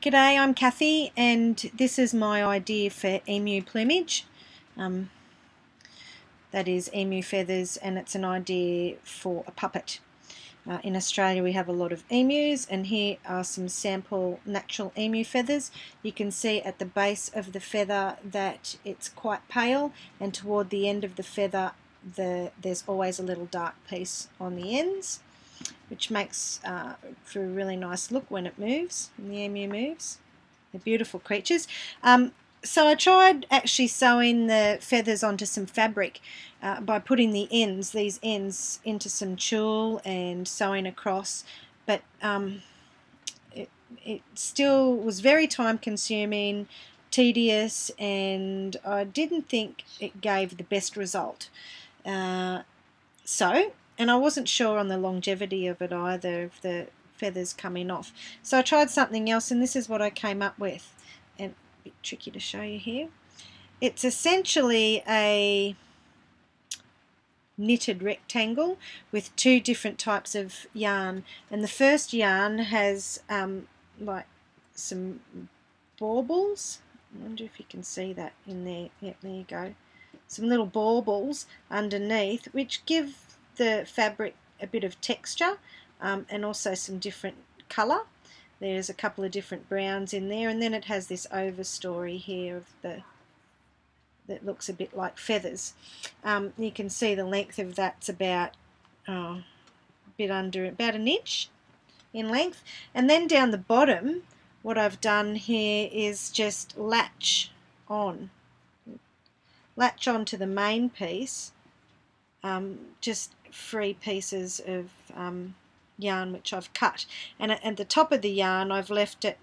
G'day, I'm Kathy, and this is my idea for emu plumage. That is emu feathers, and it's an idea for a puppet. In Australia we have a lot of emus, and here are some sample natural emu feathers. You can see at the base of the feather that it's quite pale, and toward the end of the feather there's always a little dark piece on the ends, which makes for a really nice look when it moves, when the emu moves. They're beautiful creatures. So I tried actually sewing the feathers onto some fabric by putting these ends into some tulle and sewing across, but it still was very time consuming, tedious, and I didn't think it gave the best result. And I wasn't sure on the longevity of it either, of the feathers coming off. So I tried something else, and this is what I came up with. And a bit tricky to show you here. It's essentially a knitted rectangle with two different types of yarn. And the first yarn has like some baubles. I wonder if you can see that in there. Yep, there you go. Some little baubles underneath, which give the fabric a bit of texture and also some different colour. There's a couple of different browns in there, and then it has this overstory here of that looks a bit like feathers. You can see the length of that's about a bit under about an inch in length, and then down the bottom what I've done here is just latch onto the main piece just 3 pieces of yarn which I've cut, and at the top of the yarn I've left it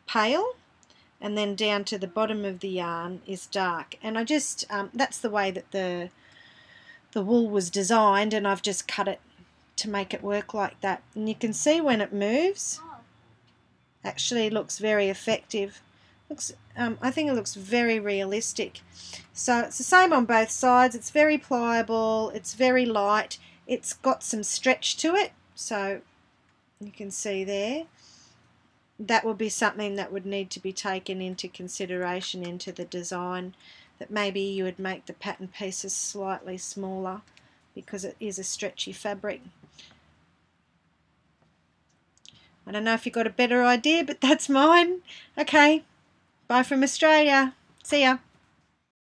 pale, and then down to the bottom of the yarn is dark, and I just that's the way that the wool was designed, and I've just cut it to make it work like that. And you can see when it moves, actually looks very effective. I think it looks very realistic. So it's the same on both sides. It's very pliable, it's very light, it's got some stretch to it, so you can see there. That would be something that would need to be taken into consideration into the design, that maybe you would make the pattern pieces slightly smaller because it is a stretchy fabric. I don't know if you got a better idea, but that's mine. Okay. Bye from Australia. See ya.